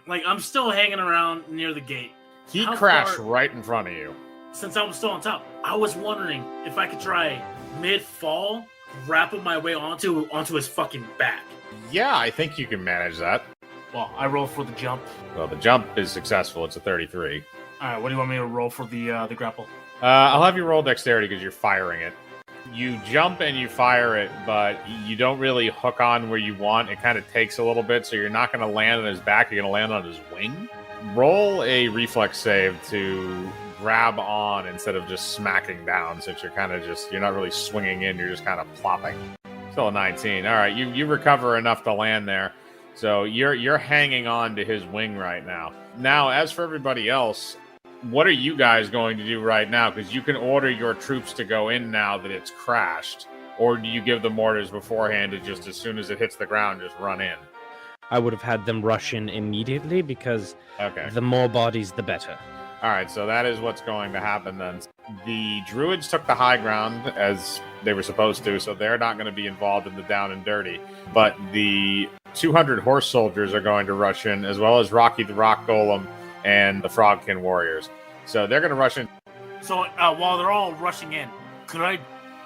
Like, I'm still hanging around near the gate. He crashed right in front of you. Since I was still on top, I was wondering if I could try mid-fall, grapple my way onto his fucking back. Yeah, I think you can manage that. Well, I roll for the jump. Well, the jump is successful. It's a 33. All right, what do you want me to roll for the grapple? I'll have you roll dexterity because you're firing it. You jump and you fire it, but you don't really hook on where you want. It kind of takes a little bit, so you're not going to land on his back. You're going to land on his wing. Roll a reflex save to grab on instead of just smacking down, since you're kind of you're not really swinging in. You're just kind of plopping. Still a 19. All right, you recover enough to land there. So you're hanging on to his wing right now. Now, as for everybody else, what are you guys going to do right now? Because you can order your troops to go in now that it's crashed. Or do you give them orders beforehand to just, as soon as it hits the ground, just run in? I would have had them rush in immediately because the more bodies, the better. All right, so that is what's going to happen then. The druids took the high ground as they were supposed to, so they're not going to be involved in the down and dirty. But the 200 horse soldiers are going to rush in, as well as Rocky the Rock Golem and the Frogkin warriors. So they're going to rush in. So while they're all rushing in, could I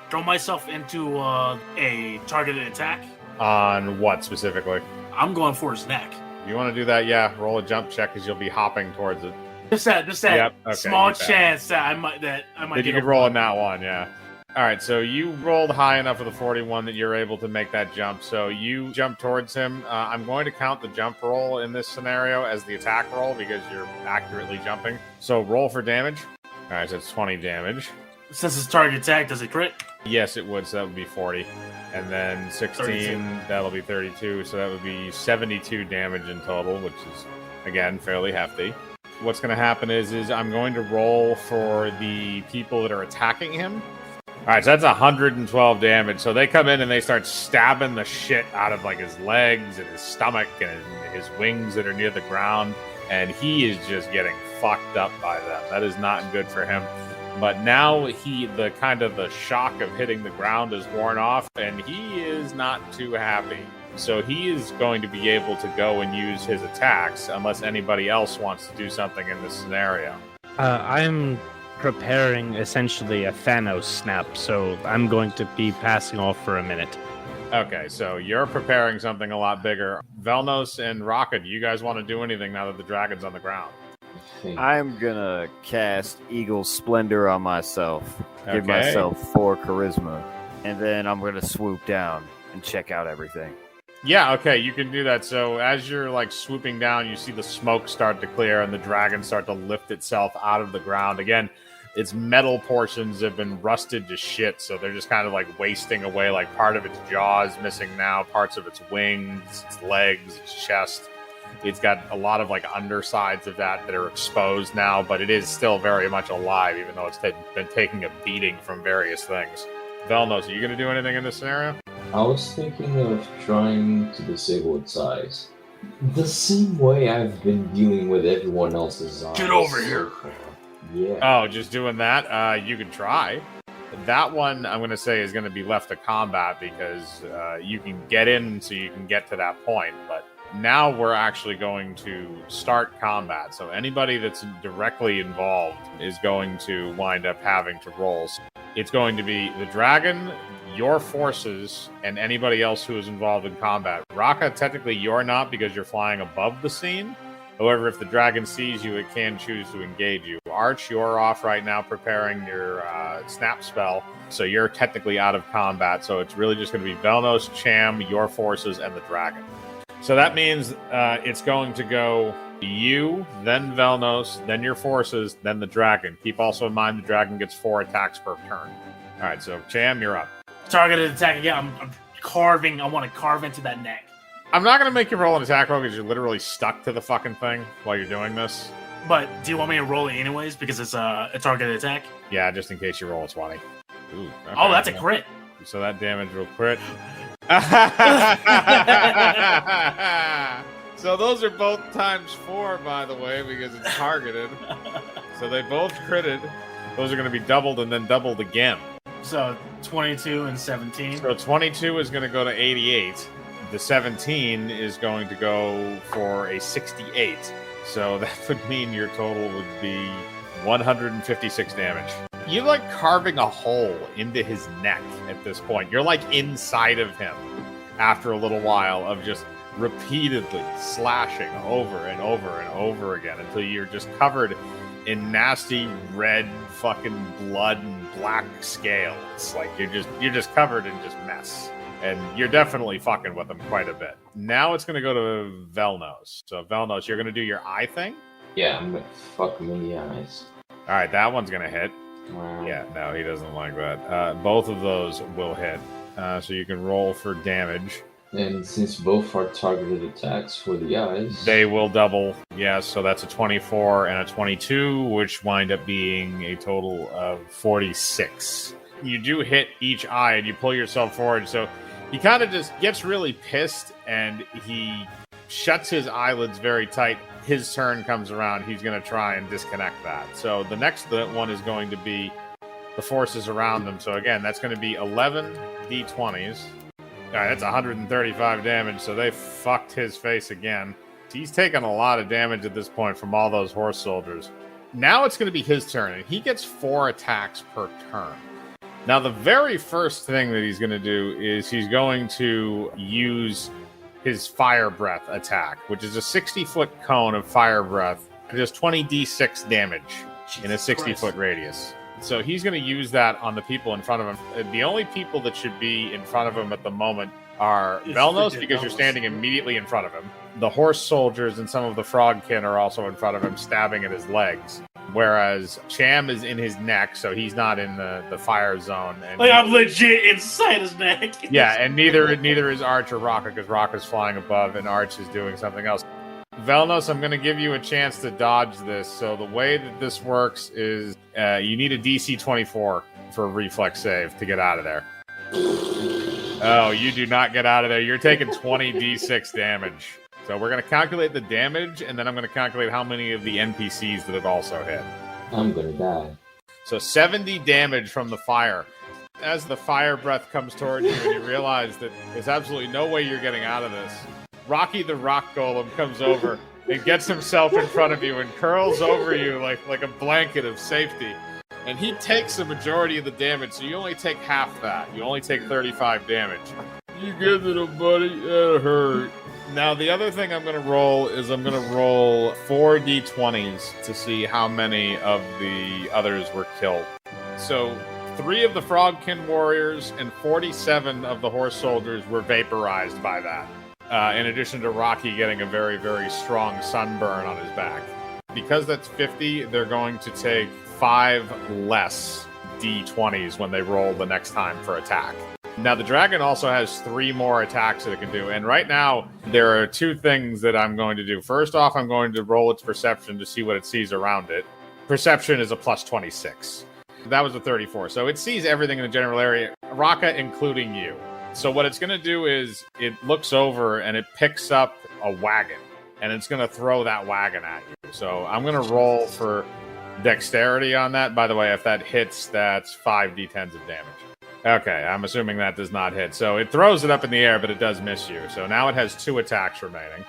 throw myself into a targeted attack? On what specifically? I'm going for his neck. You want to do that? Yeah, roll a jump check because you'll be hopping towards it. Just that small chance that I might That you could roll in that one, yeah. All right, so you rolled high enough with a 41 that you're able to make that jump. So you jump towards him. I'm going to count the jump roll in this scenario as the attack roll because you're accurately jumping. So roll for damage. All right, so it's 20 damage. Since it's target attack, does it crit? Yes, it would. So that would be 40. And then 16, 32. That'll be 32. So that would be 72 damage in total, which is, again, fairly hefty. What's going to happen is I'm going to roll for the people that are attacking him. All right, so that's 112 damage. So they come in and they start stabbing the shit out of like his legs and his stomach and his wings that are near the ground. And he is just getting fucked up by them. That is not good for him. But now the shock of hitting the ground is worn off, and he is not too happy. So he is going to be able to go and use his attacks unless anybody else wants to do something in this scenario. I'm preparing essentially a Thanos snap, so I'm going to be passing off for a minute. Okay, so you're preparing something a lot bigger. Velnos and Raka, do you guys want to do anything now that the dragon's on the ground? I'm gonna cast Eagle Splendor on myself. Give myself 4 charisma. And then I'm gonna swoop down and check out everything. Yeah, okay, you can do that. So as you're like swooping down, you see the smoke start to clear and the dragon start to lift itself out of the ground. Again, its metal portions have been rusted to shit, so they're just kind of like wasting away. Like part of its jaw is missing now, parts of its wings, its legs, its chest. It's got a lot of like undersides of that are exposed now, but it is still very much alive, even though it's been taking a beating from various things. Velnos, are you going to do anything in this scenario? I was thinking of trying to disable its eyes. The same way I've been dealing with everyone else's eyes. Get over here! Yeah. Oh, just doing that? You can try. That one, I'm going to say, is going to be left to combat because you can get in so you can get to that point, but now we're actually going to start combat. So anybody that's directly involved is going to wind up having to roll. It's going to be the dragon, your forces, and anybody else who is involved in combat. Raka, technically you're not because you're flying above the scene. However, if the dragon sees you, it can choose to engage you. Arch, you're off right now preparing your snap spell. So you're technically out of combat. So it's really just going to be Velnos, Cham, your forces, and the dragon. So that means it's going to go you, then Velnos, then your forces, then the dragon. Keep also in mind the dragon gets 4 attacks per turn. All right, so Cham, you're up. Targeted attack again. I'm carving. I want to carve into that neck. I'm not going to make you roll an attack roll because you're literally stuck to the fucking thing while you're doing this. But do you want me to roll it anyways because it's a targeted attack? Yeah, just in case you roll a 20. Ooh, okay. Oh, that's a crit. So that damage will crit. So those are both ×4, by the way, because it's targeted. So they both critted. Those are going to be doubled and then doubled again. So 22 and 17. So 22 is going to go to 88. The 17 is going to go for a 68. So that would mean your total would be 156 damage. You're like carving a hole into his neck at this point. You're like inside of him after a little while of just repeatedly slashing over and over and over again until you're just covered in nasty red fucking blood and black scale. It's like you're just covered in just mess. And you're definitely fucking with him quite a bit. Now it's going to go to Velnos. So Velnos, you're going to do your eye thing? Yeah, I'm gonna fuck him in the eyes. All right, that one's going to hit. Wow. Yeah, no, he doesn't like that. Both of those will hit. So you can roll for damage. And since both are targeted attacks for the eyes, They will double. Yes, so that's a 24 and a 22, which wind up being a total of 46. You do hit each eye and you pull yourself forward. So he kind of just gets really pissed and he shuts his eyelids very tight. His turn comes around. He's going to try and disconnect that. So the next one is going to be the forces around them. So again, that's going to be 11 d20s. All right, that's 135 damage. So they fucked his face again. He's taken a lot of damage at this point from all those horse soldiers. Now it's going to be his turn, and he gets 4 attacks per turn. Now, the very first thing that he's going to do is he's going to use his fire breath attack, which is a 60-foot cone of fire breath. It does 20d6 damage in a 60-foot radius. So he's going to use that on the people in front of him. The only people that should be in front of him at the moment are Velnos, because you're standing immediately in front of him. The horse soldiers and some of the frogkin are also in front of him, stabbing at his legs. Whereas Cham is in his neck, so he's not in the fire zone. And Like, I'm legit inside his neck. yeah, and neither is Arch or Raka, because Raka's flying above and Arch is doing something else. Velnos, I'm going to give you a chance to dodge this. So the way that this works is you need a DC 24 for a reflex save to get out of there. Oh, you do not get out of there. You're taking 20 d6 damage. So we're going to calculate the damage, and then I'm going to calculate how many of the NPCs that it also hit. I'm gonna die. So 70 damage from the fire. As the fire breath comes towards you and you realize that there's absolutely no way you're getting out of this, Rocky the Rock Golem comes over and gets himself in front of you and curls over you like a blanket of safety. And he takes the majority of the damage, so you only take half that. You only take 35 damage. You get it, buddy. That hurt. Now, the other thing I'm going to roll is I'm going to roll 4 d20s to see how many of the others were killed. So 3 of the Frogkin warriors and 47 of the horse soldiers were vaporized by that. In addition to Rocky getting a very, very strong sunburn on his back. Because that's 50, they're going to take 5 less d20s when they roll the next time for attack. Now, the dragon also has 3 more attacks that it can do. And right now, there are 2 things that I'm going to do. First off, I'm going to roll its perception to see what it sees around it. Perception is a plus 26. That was a 34. So it sees everything in the general area, Raka including you. So what it's going to do is it looks over and it picks up a wagon. And it's going to throw that wagon at you. So I'm going to roll for dexterity on that. By the way, if that hits, that's 5 d10s of damage. Okay, I'm assuming that does not hit. So it throws it up in the air, but it does miss you. So now it has 2 attacks remaining.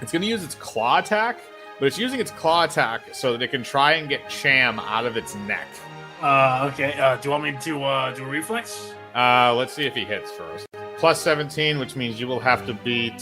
It's going to use its claw attack, but it's using its claw attack so that it can try and get Cham out of its neck. Okay. Do you want me to do a reflex? Let's see if he hits first. Plus 17, which means you will have to beat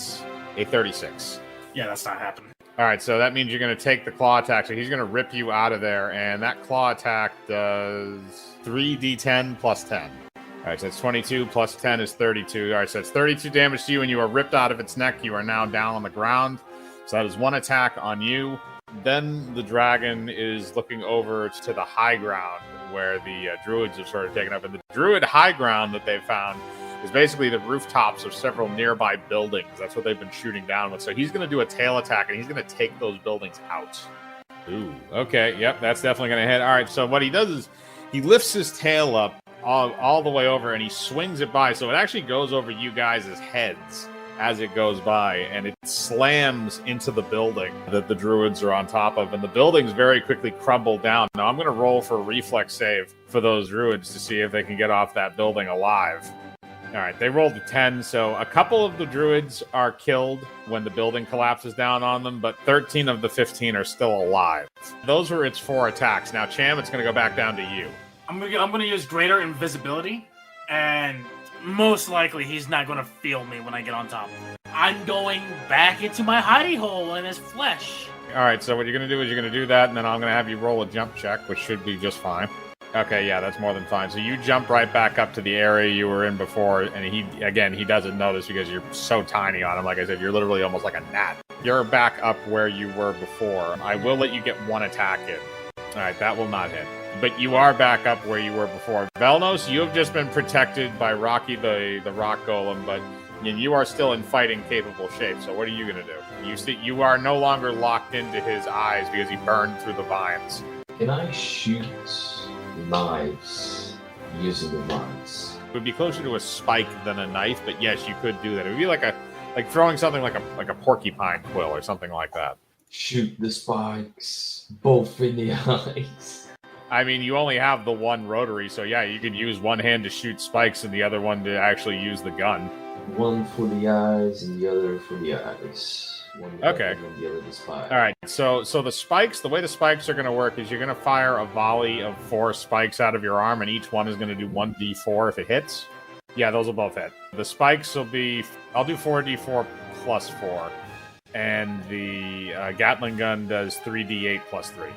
a 36. Yeah, that's not happening. All right, so that means you're going to take the claw attack. So he's going to rip you out of there, and that claw attack does 3d10 plus 10. All right, so it's 22 plus 10 is 32. All right, so it's 32 damage to you, and you are ripped out of its neck. You are now down on the ground. So that is 1 attack on you. Then the dragon is looking over to the high ground where the druids have sort of taken up. And the druid high ground that they've found is basically the rooftops of several nearby buildings. That's what they've been shooting down with. So he's going to do a tail attack, and he's going to take those buildings out. Ooh, okay. Yep, that's definitely going to hit. All right, so what he does is he lifts his tail up all the way over, and he swings it by. So it actually goes over you guys' heads as it goes by, and it slams into the building that the druids are on top of, and the buildings very quickly crumble down. Now I'm going to roll for a reflex save for those druids to see if they can get off that building alive. All right, they rolled a 10, so a couple of the druids are killed when the building collapses down on them, but 13 of the 15 are still alive. Those were its 4 attacks. Now, Cham, it's going to go back down to you. I'm gonna use greater invisibility, and most likely he's not gonna feel me when I get on top of him. I'm going back into my hidey hole in his flesh. All right, so what you're going to do is you're going to do that, and then I'm going to have you roll a jump check, which should be just fine. Okay, yeah, that's more than fine. So you jump right back up to the area you were in before, and he doesn't notice because you're so tiny on him. Like I said, you're literally almost like a gnat. You're back up where you were before. I will let you get 1 attack in. All right, that will not hit. But you are back up where you were before. Velnos, you have just been protected by Rocky the rock golem, but you are still in fighting capable shape. So what are you going to do? You are no longer locked into his eyes because he burned through the vines. Can I shoot knives using the vines? It would be closer to a spike than a knife, but yes, you could do that. It would be like throwing something like a porcupine quill or something like that. Shoot the spikes both in the eyes. I mean, you only have the one rotary, so yeah, you could use one hand to shoot spikes and the other one to actually use the gun. One for the eyes and the other for the eyes. Okay. And the other the spike. All right. So the spikes, the way the spikes are going to work is you're going to fire a volley of 4 spikes out of your arm, and each one is going to do 1d4 if it hits. Yeah, those will both hit. The spikes will be, I'll do 4d4 plus 4, and the Gatling gun does 3d8 plus 3.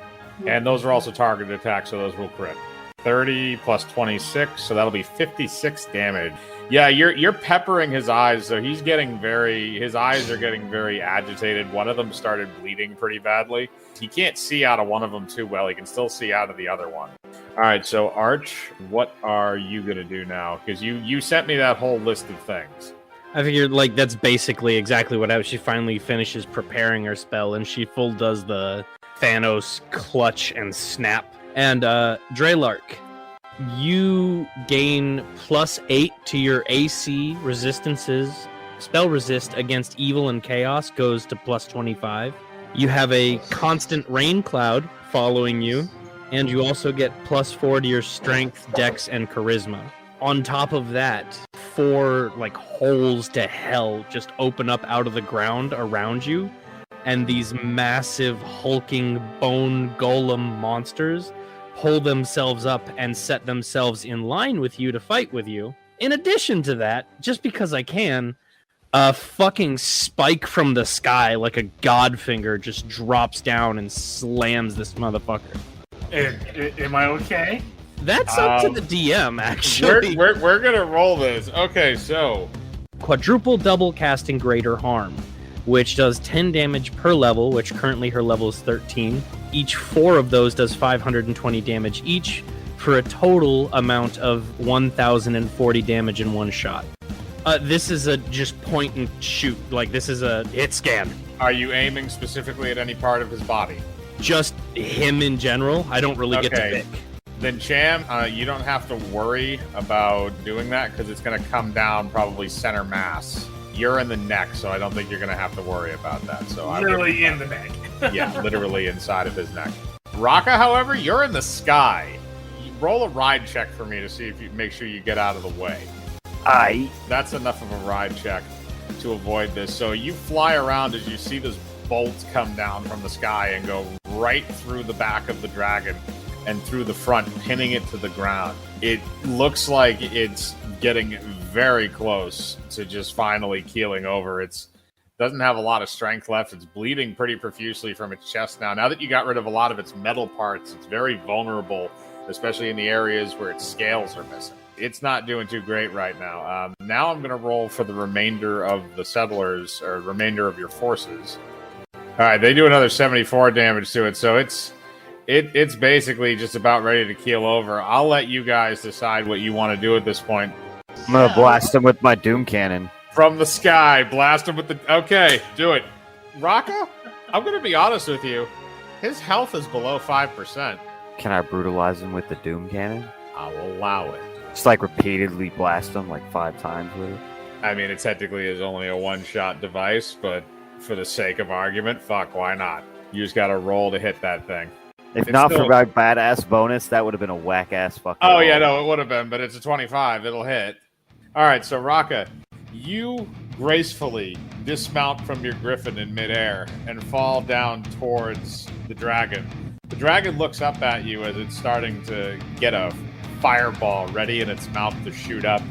And those are also targeted attacks, so those will crit. 30 plus 26, so that'll be 56 damage. Yeah, you're peppering his eyes, so his eyes are getting very agitated. One of them started bleeding pretty badly. He can't see out of one of them too well. He can still see out of the other one. All right, so Arch, what are you going to do now? Because you sent me that whole list of things. I figured, that's basically exactly what happened. She finally finishes preparing her spell, and she full does the Thanos clutch and snap. And, Draylark, you gain +8 to your AC resistances. Spell resist against evil and chaos goes to +25. You have a constant rain cloud following you, and you also get +4 to your strength, dex, and charisma. On top of that, 4 holes to hell just open up out of the ground around you, and these massive hulking bone golem monsters pull themselves up and set themselves in line with you to fight with you. In addition to that, just because I can, a fucking spike from the sky, like a god finger, just drops down and slams this motherfucker. Am I okay? That's up to the DM, actually. We're gonna roll this. Okay, so quadruple double casting greater harm, which does 10 damage per level, which currently her level is 13. Each 4 of those does 520 damage each, for a total amount of 1,040 damage in one shot. This is a just point and shoot. This is a hit scan. Are you aiming specifically at any part of his body? Just him in general. I don't really get to pick. Then Cham, you don't have to worry about doing that because it's going to come down probably center mass. You're in the neck, so I don't think you're going to have to worry about that. So literally in the neck. Yeah, literally inside of his neck. Raka, however, you're in the sky. You roll a ride check for me to see if you make sure you get out of the way. Aye. That's enough of a ride check to avoid this. So you fly around as you see this bolt come down from the sky and go right through the back of the dragon and through the front, pinning it to the ground. It looks like it's getting very close to just finally keeling over. It's doesn't have a lot of strength left. It's bleeding pretty profusely from its chest now. Now that you got rid of a lot of its metal parts, it's very vulnerable, especially in the areas where its scales are missing. It's not doing too great right now. Now I'm going to roll for the remainder of the settlers, or remainder of your forces. All right, they do another 74 damage to it, so it's basically just about ready to keel over. I'll let you guys decide what you want to do at this point. I'm going to blast him with my Doom Cannon. From the sky, blast him with the... Okay, do it. Raka, I'm going to be honest with you. His health is below 5%. Can I brutalize him with the Doom Cannon? I'll allow it. Just repeatedly blast him 5 times with it? I mean, it technically is only a one-shot device, but for the sake of argument, fuck, why not? You just got to roll to hit that thing. If it's not for my badass bonus, that would have been a whack-ass fucking Oh, roll. yeah, no, it would have been, but it's a 25. It'll hit. All right, so Raka, you gracefully dismount from your griffin in midair and fall down towards the dragon. The dragon looks up at you as it's starting to get a fireball ready in its mouth to shoot up,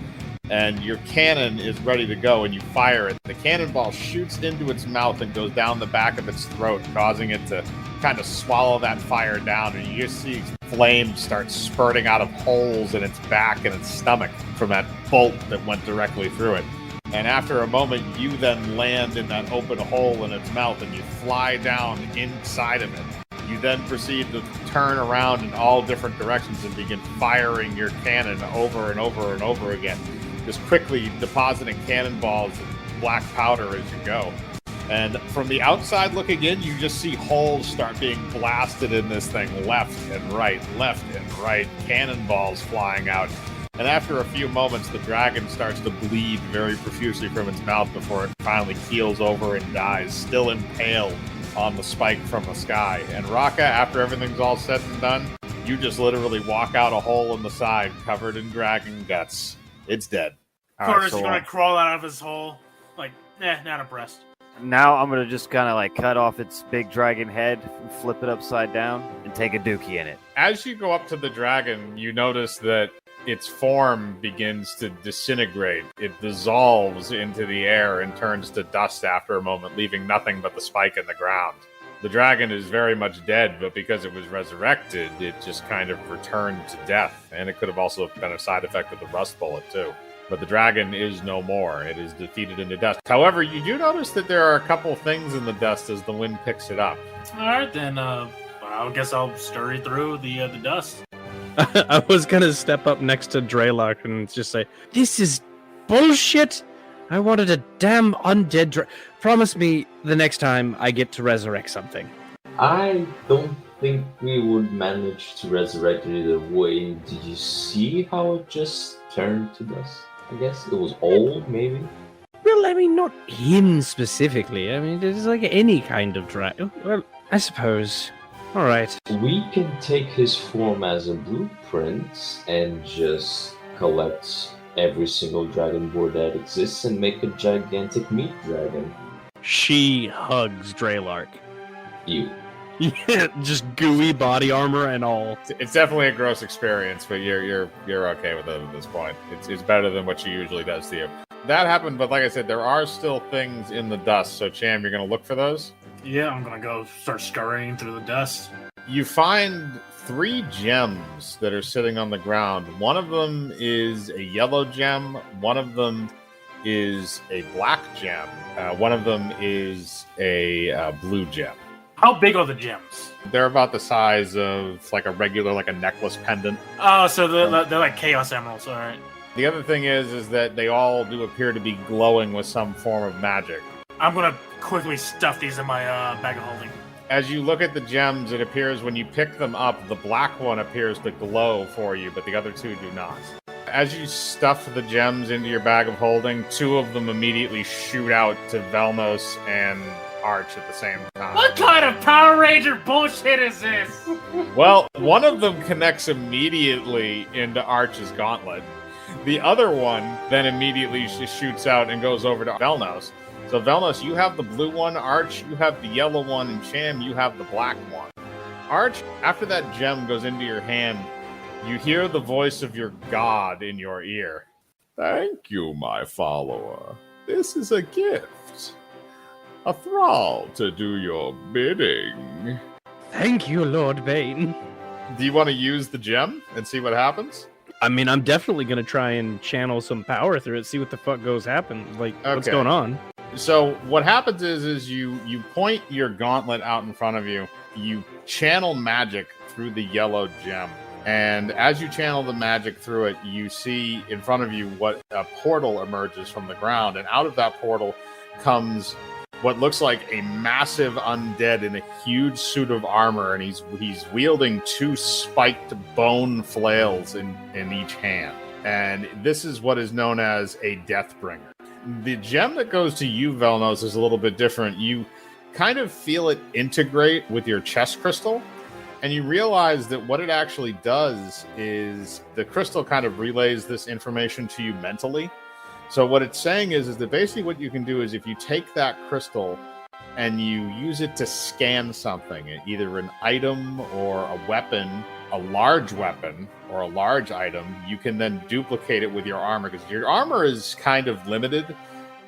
and your cannon is ready to go, and you fire it. The cannonball shoots into its mouth and goes down the back of its throat, causing it to kind of swallow that fire down, and you just see flames start spurting out of holes in its back and its stomach from that bolt that went directly through it. And after a moment, you then land in that open hole in its mouth, and you fly down inside of it. You then proceed to turn around in all different directions and begin firing your cannon over and over and over again, just quickly depositing cannonballs and black powder as you go. And from the outside looking in, you just see holes start being blasted in this thing left and right, cannonballs flying out. And after a few moments, the dragon starts to bleed very profusely from its mouth before it finally keels over and dies, still impaled on the spike from the sky. And Raka, after everything's all said and done, you just literally walk out a hole in the side covered in dragon guts. It's dead. Corvus is going to crawl out of his hole, like, not impressed. Now I'm going to just kind of like cut off its big dragon head, and flip it upside down, and take a dookie in it. As you go up to the dragon, you notice that its form begins to disintegrate. It dissolves into the air and turns to dust after a moment, leaving nothing but the spike in the ground. The dragon is very much dead, but because it was resurrected, it just kind of returned to death. And it could have also been a side effect of the rust bullet, too. But the dragon is no more. It is defeated into dust. However, you do notice that there are a couple things in the dust as the wind picks it up. All right, then. I guess I'll scurry through the dust. I was gonna step up next to Draylock and just say, "This is bullshit. I wanted a damn undead Promise me the next time I get to resurrect something." I don't think we would manage to resurrect it either way. Did you see how it just turned to dust? I guess it was old, maybe. Well, I mean, not him specifically. I mean, it's like any kind of dragon. Well, I suppose. All right. We can take his form as a blueprint and just collect every single dragon board that exists and make a gigantic meat dragon. She hugs Draylark. You. Yeah, just gooey body armor and all. It's definitely a gross experience, but you're okay with it at this point. It's better than what she usually does to you. That happened, but like I said, there are still things in the dust. So, Cham, you're going to look for those? Yeah, I'm going to go start scurrying through the dust. You find 3 gems that are sitting on the ground. One of them is a yellow gem. One of them is a black gem. One of them is a blue gem. How big are the gems? They're about the size of like a regular, like a necklace pendant. Oh, so they're like Chaos Emeralds, all right. The other thing is that they all do appear to be glowing with some form of magic. I'm going to quickly stuff these in my bag of holding. As you look at the gems, it appears when you pick them up, the black one appears to glow for you, but the other 2 do not. As you stuff the gems into your bag of holding, 2 of them immediately shoot out to Velnos and Arch at the same time. What kind of Power Ranger bullshit is this? Well, one of them connects immediately into Arch's gauntlet. The other one then immediately shoots out and goes over to Velnos. So Velnos, you have the blue one. Arch, you have the yellow one. And Cham, you have the black one. Arch, after that gem goes into your hand, you hear the voice of your god in your ear. Thank you, my follower. This is a gift. A thrall to do your bidding. Thank you, Lord Bane. Do you want to use the gem and see what happens? I mean, I'm definitely going to try and channel some power through it, see what the fuck what's going on. So what happens is you point your gauntlet out in front of you, you channel magic through the yellow gem, and as you channel the magic through it, you see in front of you what a portal emerges from the ground, and out of that portal comes what looks like a massive undead in a huge suit of armor, and he's wielding 2 spiked bone flails in each hand. And this is what is known as a Deathbringer. The gem that goes to you, Velnos, is a little bit different. You kind of feel it integrate with your chest crystal, and you realize that what it actually does is the crystal kind of relays this information to you mentally. So what it's saying is that basically what you can do is if you take that crystal and you use it to scan something, either an item or a weapon, a large weapon or a large item, you can then duplicate it with your armor, because your armor is kind of limited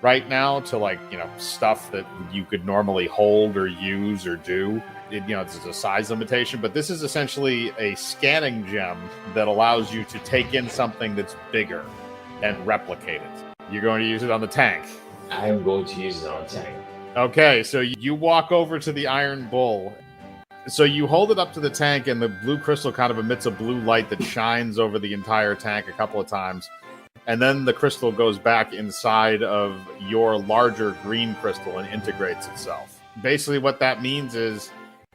right now to, like, you know, stuff that you could normally hold or use or do. It's a size limitation, but this is essentially a scanning gem that allows you to take in something that's bigger and replicate it. You're going to use it on the tank. I'm going to use it on a tank. Okay, so you walk over to the Iron Bull. So you hold it up to the tank, and the blue crystal kind of emits a blue light that shines over the entire tank a couple of times. And then the crystal goes back inside of your larger green crystal and integrates itself. Basically what that means is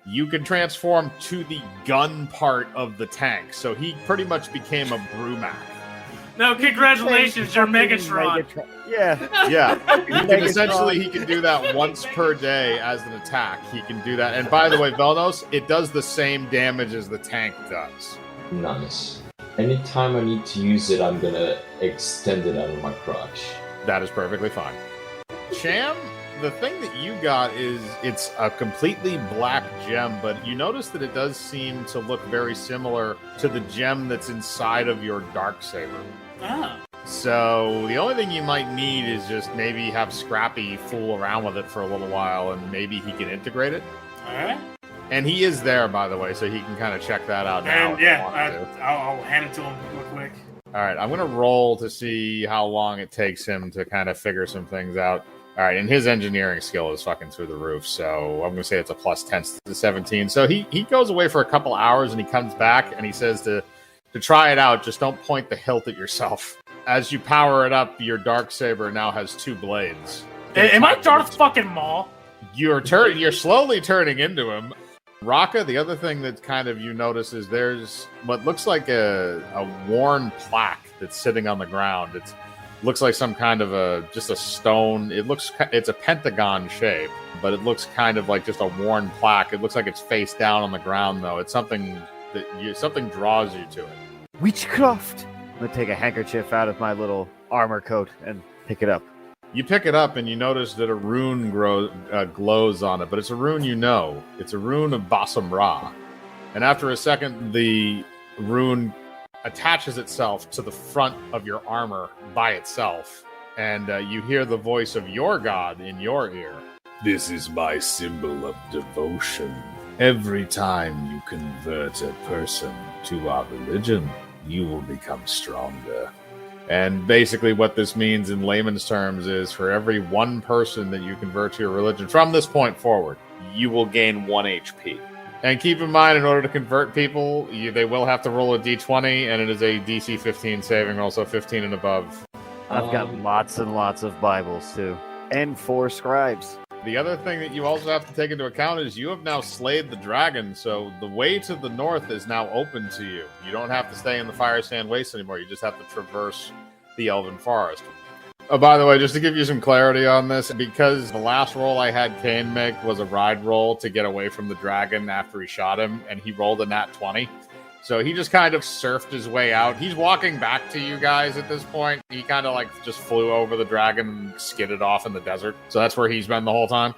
you can transform to the gun part of the tank. So he pretty much became a Brumac. No, congratulations, you're Megatron. Yeah. Yeah, he can do that once per day as an attack. He can do that. And by the way, Velnos, it does the same damage as the tank does. Nice. Anytime I need to use it, I'm gonna extend it out of my crotch. That is perfectly fine. Cham, the thing that you got is it's a completely black gem, but you notice that it does seem to look very similar to the gem that's inside of your Darksaber. Ah. So the only thing you might need is just maybe have Scrappy fool around with it for a little while, and maybe he can integrate it. All right. And he is there, by the way, so he can kind of check that out now. And yeah, I'll hand it to him real quick. All right, I'm going to roll to see how long it takes him to kind of figure some things out. All right, and his engineering skill is fucking through the roof, so I'm going to say it's a plus 10 to 17. So he goes away for a couple hours, and he comes back, and he says to try it out, just don't point the hilt at yourself. As you power it up, your Darksaber now has 2 blades. Am I Darth fucking Maul? You're slowly turning into him. Raka, the other thing that kind of you notice is there's what looks like a worn plaque that's sitting on the ground. It looks like some kind of just a stone. It's a pentagon shape, but it looks kind of like just a worn plaque. It looks like it's face down on the ground, though. It's something something draws you to it. Witchcraft! I'm going to take a handkerchief out of my little armor coat and pick it up. You pick it up and you notice that a rune glows on it, but it's a rune you know. It's a rune of Basam Ra. And after a second, the rune attaches itself to the front of your armor by itself, and you hear the voice of your god in your ear. This is my symbol of devotion. Every time you convert a person to our religion, you will become stronger. And basically what this means in layman's terms is for every one person that you convert to your religion from this point forward, you will gain 1 HP. And keep in mind, in order to convert people, they will have to roll a d20, and it is a DC 15 saving, also 15 and above. I've got lots and lots of Bibles, too. And 4 scribes. The other thing that you also have to take into account is you have now slayed the dragon, so the way to the north is now open to you. You don't have to stay in the Fire Sand Waste anymore. You just have to traverse the Elven Forest. Oh, by the way, just to give you some clarity on this, because the last roll I had Kane make was a ride roll to get away from the dragon after he shot him, and he rolled a nat 20. So he just kind of surfed his way out. He's walking back to you guys at this point. He kind of just flew over the dragon and skidded off in the desert. So that's where he's been the whole time.